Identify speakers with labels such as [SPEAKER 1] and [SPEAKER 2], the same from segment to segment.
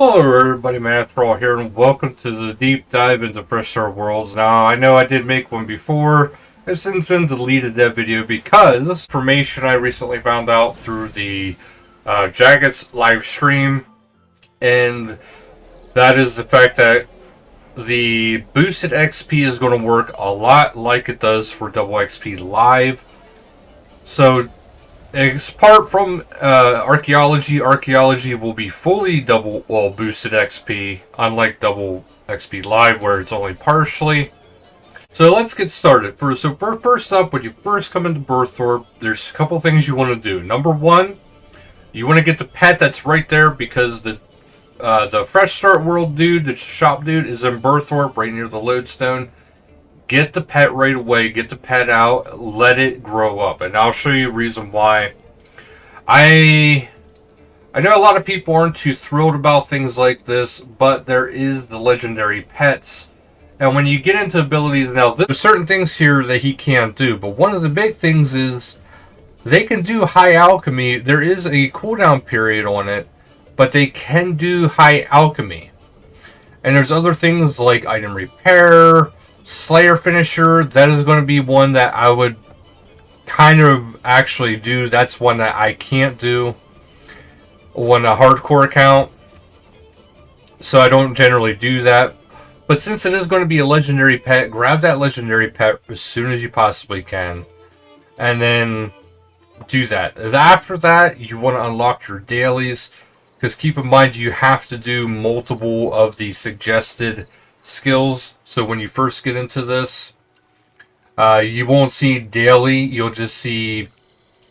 [SPEAKER 1] Hello everybody, Manithral here, and welcome to the deep dive into Fresh Start Worlds. Now, I know I did make one before. I've since then deleted that video because information I recently found out through the Jagex live stream, and that is the fact that the boosted XP is going to work a lot like it does for double XP live. So, apart from archaeology will be fully boosted XP, unlike double XP live where it's only partially. So let's get started. First up, when you first come into Berthorpe, there's a couple things you want to do. Number one, you want to get the pet that's right there because the Fresh Start World dude, the shop dude, is in Berthorpe right near the lodestone. Get the pet right away, get the pet out, let it grow up. And I'll show you a reason why. I know a lot of people aren't too thrilled about things like this, but there is the legendary pets. And when you get into abilities, now there's certain things here that he can't do, but one of the big things is they can do high alchemy. There is a cooldown period on it, but they can do high alchemy. And there's other things like item repair, Slayer finisher. That is going to be one that I would kind of actually do. That's one that I can't do on a hardcore account, so I don't generally do that. But since it is going to be a legendary pet, grab that legendary pet as soon as you possibly can, and then do that. After that, you want to unlock your dailies, because keep in mind you have to do multiple of the suggested skills. So when you first get into this, you won't see daily, you'll just see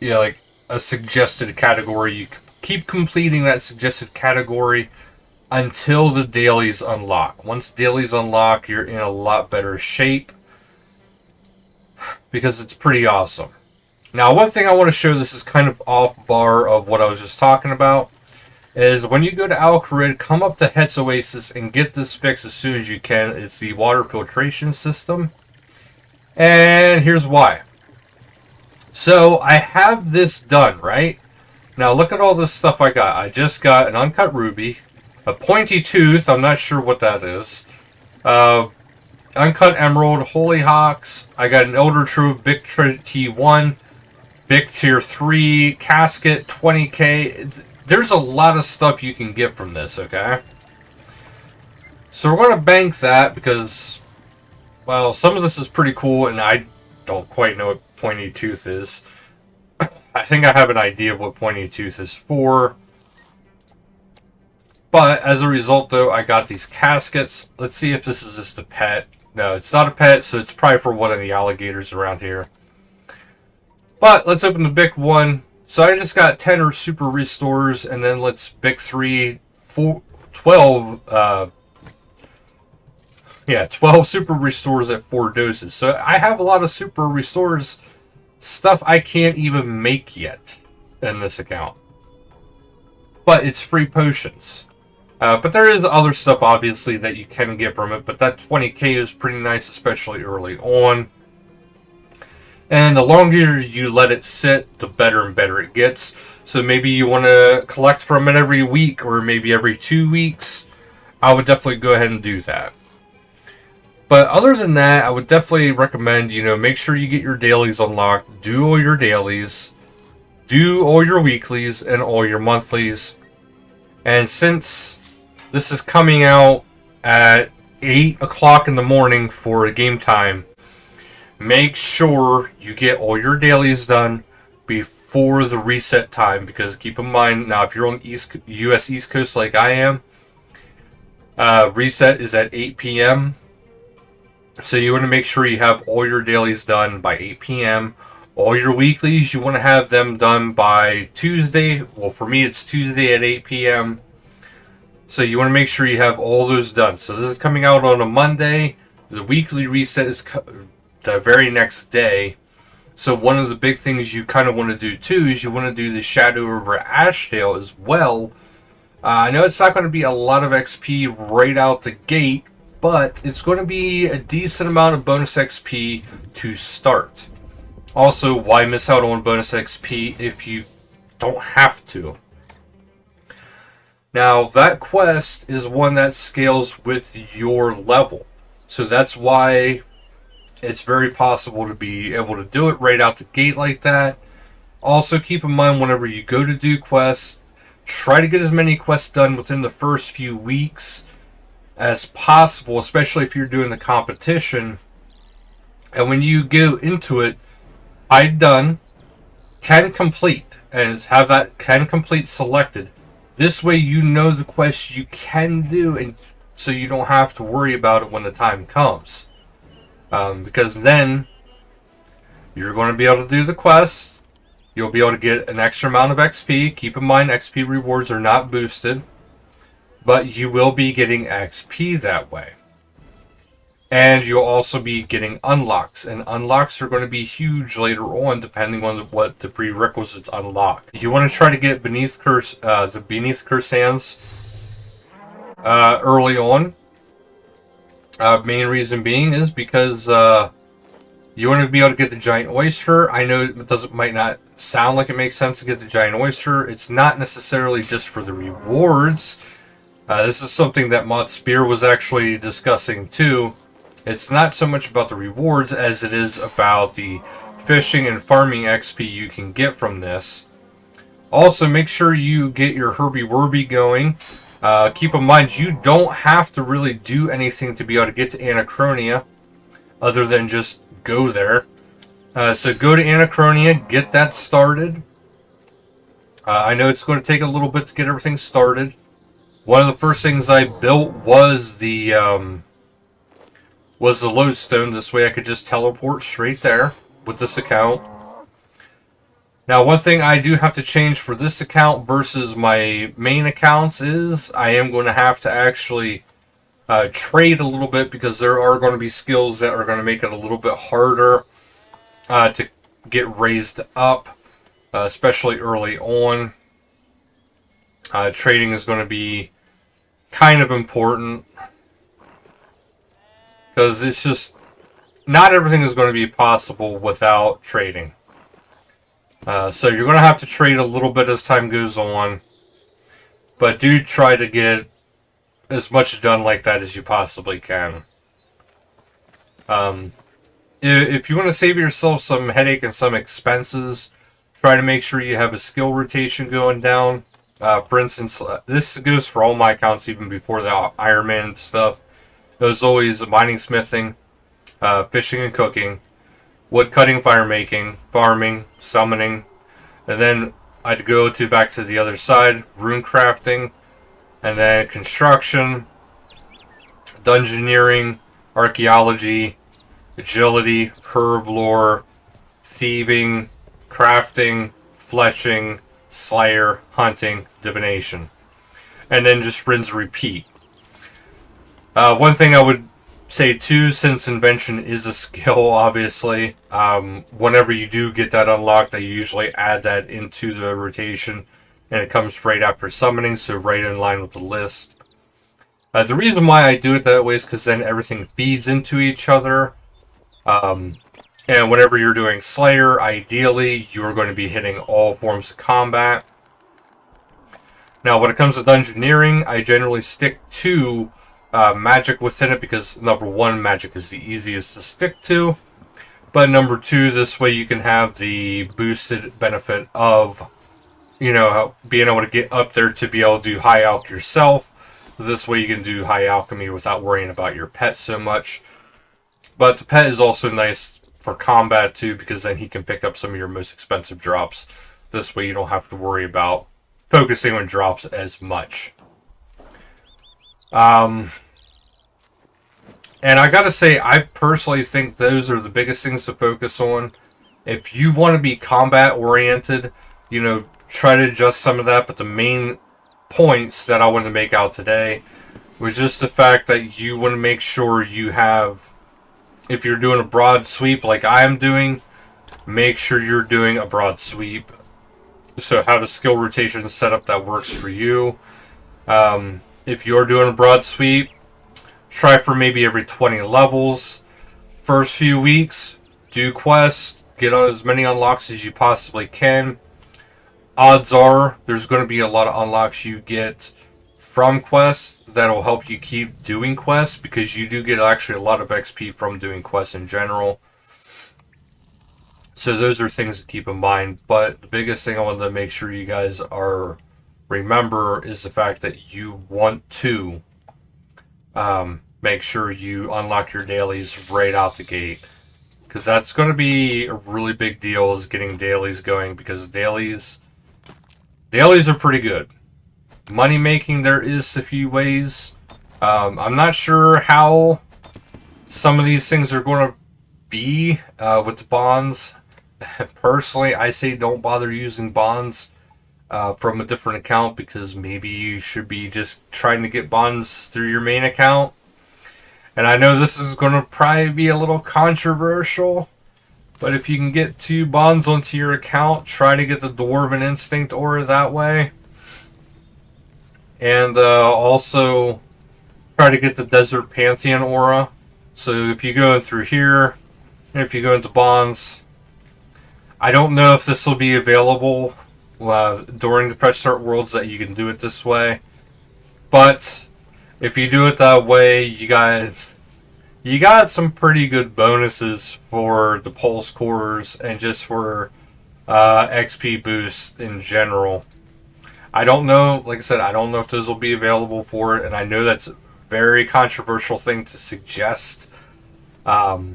[SPEAKER 1] like a suggested category. You keep completing that suggested category until the dailies unlock. Once dailies unlock, you're in a lot better shape because it's pretty awesome. Now, one thing I want to show, this is kind of off bar of what I was just talking about, is when you go to Al-Kharid, come up to Het's Oasis and get this fixed as soon as you can. It's the water filtration system. And here's why. So I have this done, right? Now look at all this stuff I got. I just got an uncut ruby, a pointy tooth, I'm not sure what that is, uncut emerald, holy hawks, I got an elder trove, big T1, big tier 3, casket, 20k. There's a lot of stuff you can get from this, okay? So we're going to bank that because, well, some of this is pretty cool, and I don't quite know what pointy tooth is. I think I have an idea of what pointy tooth is for. But as a result, though, I got these caskets. Let's see if this is just a pet. No, it's not a pet, so it's probably for one of the alligators around here. But let's open the big one. So I just got 10 or super restores, and then let's big 3, 4, 12, 12 super restores at 4 doses. So I have a lot of super restores, stuff I can't even make yet in this account. But it's free potions. But there is other stuff, obviously, that you can get from it. But that 20k is pretty nice, especially early on. And the longer you let it sit, the better and better it gets. So maybe you want to collect from it every week or maybe every 2 weeks. I would definitely go ahead and do that. But other than that, I would definitely recommend, make sure you get your dailies unlocked. Do all your dailies. Do all your weeklies and all your monthlies. And since this is coming out at 8 o'clock in the morning for game time, make sure you get all your dailies done before the reset time, because keep in mind, now if you're on US East Coast like I am, reset is at 8 p.m. So you want to make sure you have all your dailies done by 8 p.m. All your weeklies, you want to have them done by Tuesday. Well, for me, it's Tuesday at 8 p.m. So you want to make sure you have all those done. So this is coming out on a Monday. The weekly reset is the very next day. So one of the big things you kind of want to do too is you want to do the Shadow over Ashdale as well. I know it's not going to be a lot of XP right out the gate, but it's going to be a decent amount of bonus XP to start. Also, why miss out on bonus XP if you don't have to? Now, that quest is one that scales with your level. So that's why it's very possible to be able to do it right out the gate like that. Also, keep in mind whenever you go to do quests, try to get as many quests done within the first few weeks as possible, especially if you're doing the competition. And when you go into it, hide done, can complete, and have that can complete selected. This way you know the quests you can do, and so you don't have to worry about it when the time comes. Because then you're going to be able to do the quests. You'll be able to get an extra amount of XP. Keep in mind, XP rewards are not boosted, but you will be getting XP that way. And you'll also be getting unlocks, and unlocks are going to be huge later on depending on what the prerequisites unlock. You want to try to get the Beneath Curse Sands early on. Main reason being is because you want to be able to get the Giant Oyster. I know it might not sound like it makes sense to get the Giant Oyster. It's not necessarily just for the rewards. This is something that Mod Spear was actually discussing too. It's not so much about the rewards as it is about the fishing and farming XP you can get from this. Also, make sure you get your Herbie Werby going. Keep in mind, you don't have to really do anything to be able to get to Anachronia, other than just go there. So go to Anachronia, get that started. I know it's going to take a little bit to get everything started. One of the first things I built was the lodestone. This way I could just teleport straight there with this account. Now, one thing I do have to change for this account versus my main accounts is I am going to have to actually trade a little bit, because there are going to be skills that are going to make it a little bit harder to get raised up, especially early on. Trading is going to be kind of important, because it's just not everything is going to be possible without trading. So you're going to have to trade a little bit as time goes on, but do try to get as much done like that as you possibly can. If you want to save yourself some headache and some expenses, try to make sure you have a skill rotation going down. For instance, this goes for all my accounts, even before the Iron Man stuff. It was always mining, smithing, fishing and cooking, wood cutting, fire making, farming, summoning, and then I'd go back to the other side, rune crafting, and then construction, dungeoneering, archaeology, agility, herb lore, thieving, crafting, fletching, slayer, hunting, divination, and then just rinse and repeat. One thing I would say too, since invention is a skill, obviously, whenever you do get that unlocked, I usually add that into the rotation, and it comes right after summoning, so right in line with the list. The reason why I do it that way is because then everything feeds into each other, and whenever you're doing Slayer, ideally you're going to be hitting all forms of combat. Now, when it comes to dungeoneering, I generally stick to magic within it, because number one, magic is the easiest to stick to, but number two, this way you can have the boosted benefit of, you know, being able to get up there to be able to do high alch yourself. This way you can do high alchemy without worrying about your pet so much. But the pet is also nice for combat too, because then he can pick up some of your most expensive drops. This way you don't have to worry about focusing on drops as much. And I gotta say, I personally think those are the biggest things to focus on. If you want to be combat oriented, you know, try to adjust some of that, but the main points that I wanted to make out today was just the fact that you want to make sure you have, if you're doing a broad sweep like I am doing, make sure you're doing a broad sweep. So have a skill rotation setup that works for you. If you're doing a broad sweep, try for maybe every 20 levels. First few weeks, do quests, get on as many unlocks as you possibly can. Odds are there's going to be a lot of unlocks you get from quests that'll help you keep doing quests, because you do get actually a lot of XP from doing quests in general. So those are things to keep in mind. But the biggest thing I wanted to make sure you guys remember is the fact that you want to make sure you unlock your dailies right out the gate, because that's going to be a really big deal, is getting dailies going, because dailies are pretty good. Money making, there is a few ways. I'm not sure how some of these things are going to be with the bonds. Personally, I say don't bother using bonds from a different account, because maybe you should be just trying to get bonds through your main account. And I know this is going to probably be a little controversial, but if you can get 2 bonds onto your account, try to get the Dwarven Instinct aura that way. And also try to get the Desert Pantheon aura. So if you go in through here, and if you go into bonds, I don't know if this will be available during the Fresh Start Worlds that you can do it this way. But if you do it that way, you got some pretty good bonuses for the pulse cores and just for XP boost in general. I don't know, like I said, I don't know if those will be available for it, and I know that's a very controversial thing to suggest. But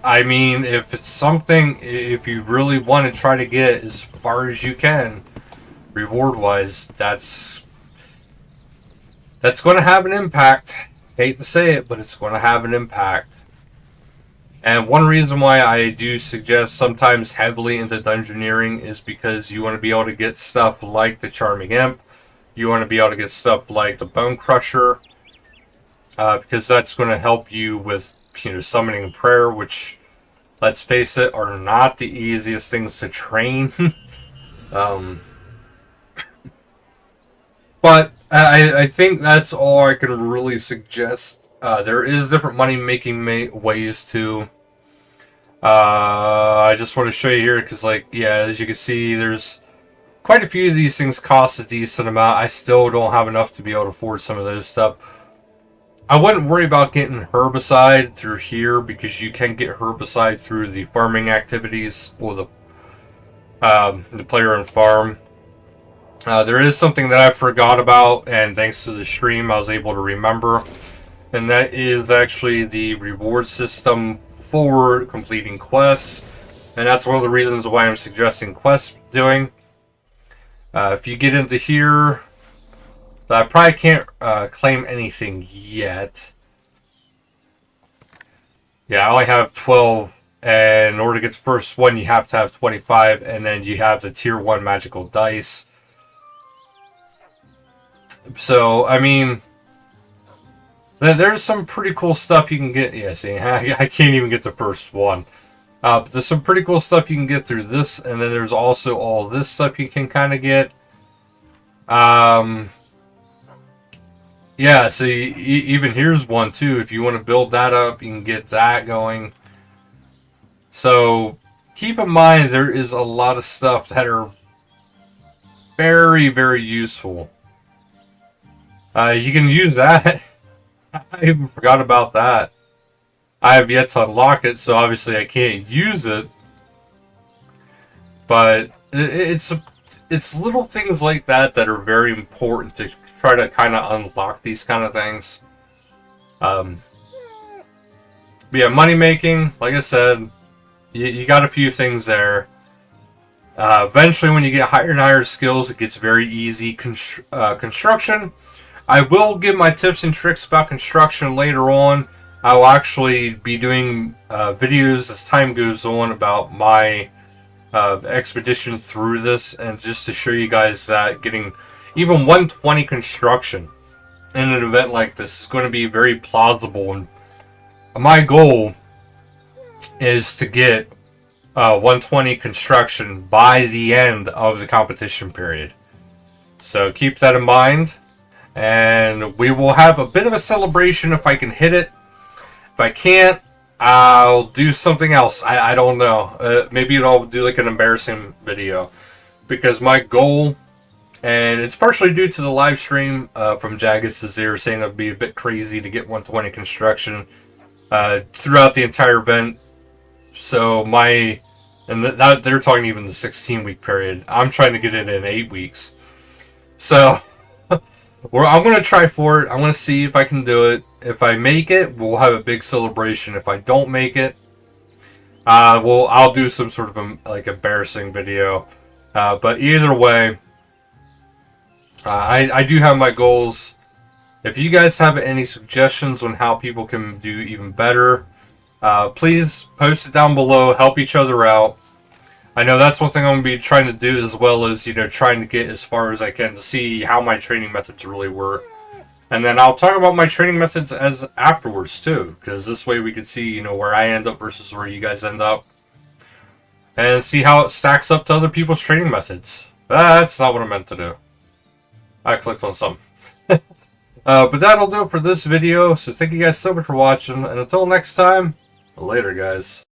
[SPEAKER 1] I mean, if it's something, if you really want to try to get as far as you can, reward-wise, that's going to have an impact. Hate to say it, but it's going to have an impact. And one reason why I do suggest sometimes heavily into dungeoneering is because you want to be able to get stuff like the Charming Imp. You want to be able to get stuff like the Bone Crusher, because that's going to help you with, summoning prayer, which, let's face it, are not the easiest things to train. But I think that's all I can really suggest. There is different money-making ways too. I just want to show you here because, as you can see, there's quite a few of these things cost a decent amount. I still don't have enough to be able to afford some of those stuff. I wouldn't worry about getting herbicide through here, because you can get herbicide through the farming activities, or the player and farm. There is something that I forgot about, and thanks to the stream I was able to remember, and that is actually the reward system for completing quests, and that's one of the reasons why I'm suggesting quest doing. If you get into here, I probably can't claim anything yet. Yeah, I only have 12, and in order to get the first one, you have to have 25, and then you have the tier 1 magical dice. So, I mean, there's some pretty cool stuff you can get. Yeah, see, I can't even get the first one. But there's some pretty cool stuff you can get through this, and then there's also all this stuff you can kind of get. Yeah, so even here's one too. If you want to build that up, you can get that going. So keep in mind, there is a lot of stuff that are very, very useful. You can use that. I even forgot about that. I have yet to unlock it, so obviously I can't use it. But it's little things like that that are very important to try to kind of unlock these kind of things. But yeah, money making, like I said, you got a few things there. Eventually, when you get higher and higher skills, it gets very easy. Construction, I will give my tips and tricks about construction later on. I will actually be doing videos as time goes on about my expedition through this, and just to show you guys that getting even 120 construction in an event like this is going to be very plausible. And my goal is to get 120 construction by the end of the competition period. So keep that in mind, and we will have a bit of a celebration if I can hit it. If I can't, I'll do something else. I don't know. Maybe I'll do like an embarrassing video, because my goal And it's partially due to the live stream from Jagex, as they were saying it would be a bit crazy to get 120 construction throughout the entire event. So they're talking even the 16-week period. I'm trying to get it in 8 weeks. So I'm going to try for it. I'm going to see if I can do it. If I make it, we'll have a big celebration. If I don't make it, I'll do some sort of embarrassing video. But either way, I do have my goals. If you guys have any suggestions on how people can do even better, please post it down below. Help each other out. I know that's one thing I'm going to be trying to do, as well as, trying to get as far as I can to see how my training methods really work. And then I'll talk about my training methods as afterwards too, because this way we can see, where I end up versus where you guys end up. And see how it stacks up to other people's training methods. That's not what I meant to do. I clicked on something. But that'll do it for this video. So thank you guys so much for watching. And until next time, later guys.